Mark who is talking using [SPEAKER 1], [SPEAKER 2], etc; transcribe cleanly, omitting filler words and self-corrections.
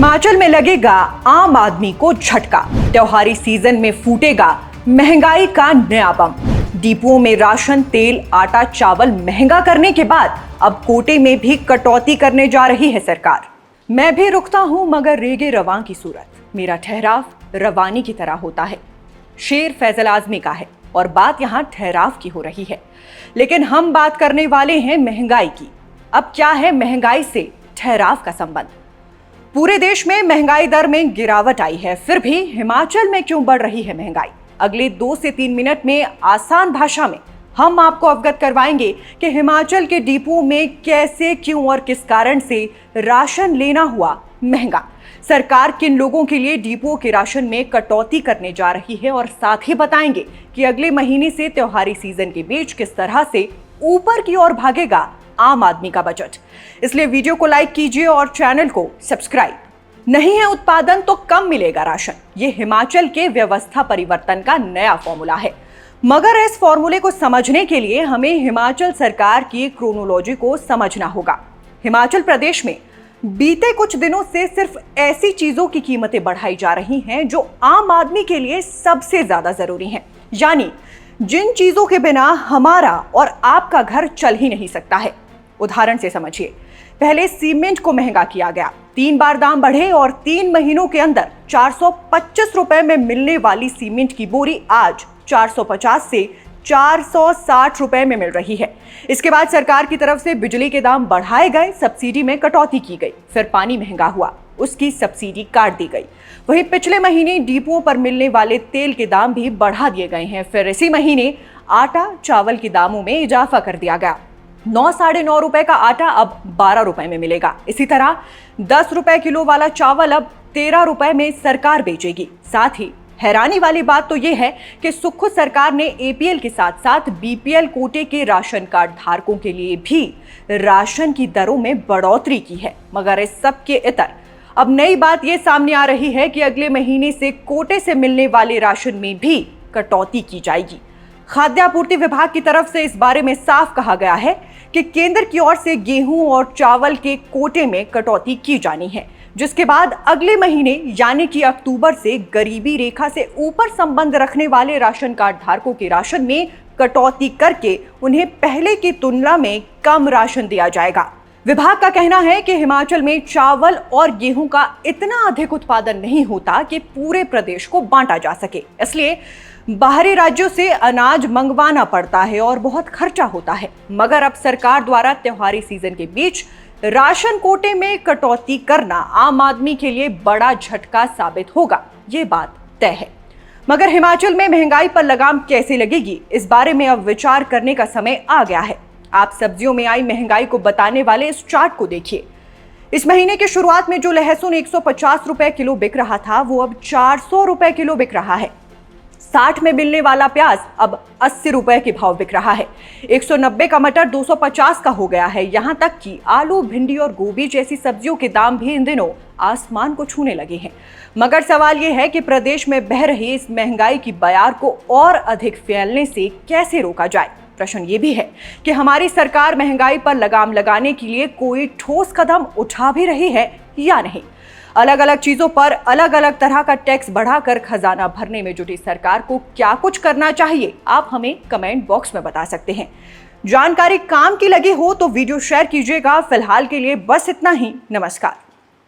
[SPEAKER 1] हिमाचल में लगेगा आम आदमी को झटका। त्योहारी सीजन में फूटेगा महंगाई का नया बम। डिपुओं में राशन, तेल, आटा, चावल महंगा करने के बाद अब कोटे में भी कटौती करने जा रही है सरकार। मैं भी रुकता हूं मगर रेगे रवां की सूरत। मेरा ठहराव रवानी की तरह होता है। शेर फैजल आजमी का है और बात यहां ठहराव की हो रही है, लेकिन हम बात करने वाले हैं महंगाई की। अब क्या है महंगाई से ठहराव का संबंध? पूरे देश में महंगाई दर में गिरावट आई है, फिर भी हिमाचल में क्यों बढ़ रही है महंगाई? अगले 2 से 3 मिनट में आसान भाषा में हम आपको अवगत करवाएंगे कि हिमाचल के डिपुओं में कैसे, क्यों और किस कारण से राशन लेना हुआ महंगा। सरकार किन लोगों के लिए डिपुओं के राशन में कटौती करने जा रही है और साथ ही बताएंगे कि अगले महीने से त्योहारी सीजन के बीच किस तरह से ऊपर की ओर भागेगा आम आदमी का बजट। इसलिए वीडियो को लाइक कीजिए और चैनल को सब्सक्राइब। नहीं है उत्पादन तो कम मिलेगा राशन, ये हिमाचल के व्यवस्था परिवर्तन का नया फॉर्मूला है। मगर इस फॉर्मूले को समझने के लिए हमें हिमाचल सरकार की क्रोनोलॉजी को समझना होगा। हिमाचल प्रदेश में बीते कुछ दिनों से सिर्फ ऐसी चीजों की कीमतें बढ़ाई जा रही हैं जो आम आदमी के लिए सबसे ज्यादा जरूरी हैं, यानी जिन चीजों के बिना हमारा और आपका घर चल ही नहीं सकता है। उदाहरण से समझिए, पहले सीमेंट को महंगा किया गया, 3 बार दाम बढ़े और 3 महीनों के अंदर 425 रुपए में मिलने वाली सीमेंट की बोरी आज 450 से 460 रुपए में मिल रही है। इसके बाद सरकार की तरफ से बिजली के दाम बढ़ाए गए, सब्सिडी में कटौती की गई, फिर पानी महंगा हुआ, उसकी सब्सिडी काट दी गई। वहीं पिछले महीने डिपुओं पर मिलने वाले तेल के दाम भी बढ़ा दिए गए हैं। फिर इसी महीने आटा, चावल के दामों में इजाफा कर दिया गया। 9 साढ़े 9 रुपए का आटा अब 12 रुपए में मिलेगा। इसी तरह 10 रुपए किलो वाला चावल अब 13 रुपए में सरकार बेचेगी। साथ ही हैरानी वाली बात तो यह है कि सुख सरकार ने एपीएल के साथ साथ बीपीएल कोटे के राशन कार्ड धारकों के लिए भी राशन की दरों में बढ़ोतरी की है। मगर इस सब के इतर अब नई बात यह सामने आ रही है कि अगले महीने से कोटे से मिलने वाले राशन में भी कटौती की जाएगी। खाद्य आपूर्ति विभाग की तरफ से इस बारे में साफ कहा गया है कि केंद्र की ओर से गेहूं और चावल के कोटे में कटौती की जानी है, जिसके बाद अगले महीने यानी कि अक्टूबर से गरीबी रेखा से ऊपर संबंध रखने वाले राशन कार्ड धारकों के राशन में कटौती करके उन्हें पहले की तुलना में कम राशन दिया जाएगा। विभाग का कहना है कि हिमाचल में चावल और गेहूं का इतना अधिक उत्पादन नहीं होता कि पूरे प्रदेश को बांटा जा सके, इसलिए बाहरी राज्यों से अनाज मंगवाना पड़ता है और बहुत खर्चा होता है। मगर अब सरकार द्वारा त्योहारी सीजन के बीच राशन कोटे में कटौती करना आम आदमी के लिए बड़ा झटका साबित होगा, ये बात तय है। मगर हिमाचल में महंगाई पर लगाम कैसे लगेगी, इस बारे में अब विचार करने का समय आ गया है। आप सब्जियों में आई महंगाई को बताने वाले इस चार्ट को देखिए। इस महीने की शुरुआत में जो लहसुन 150 रुपए किलो बिक रहा था वो अब 400 रुपए किलो बिक रहा है। 60 में मिलने वाला प्याज अब 80 रुपए के भाव बिक रहा है। 190 का मटर 250 का हो गया है। यहाँ तक कि आलू, भिंडी और गोभी जैसी सब्जियों के दाम भी इन दिनों आसमान को छूने लगे हैं। मगर सवाल ये है कि प्रदेश में बह रही इस महंगाई की बयार को और अधिक फैलने से कैसे रोका जाए। प्रश्न ये भी है कि हमारी सरकार महंगाई पर लगाम लगाने के लिए कोई ठोस कदम उठा भी रही है या नहीं। अलग अलग चीजों पर अलग अलग तरह का टैक्स बढ़ाकर खजाना भरने में जुटी सरकार को क्या कुछ करना चाहिए, आप हमें कमेंट बॉक्स में बता सकते हैं। जानकारी काम की लगी हो तो वीडियो शेयर कीजिएगा। फिलहाल के लिए बस इतना ही। नमस्कार।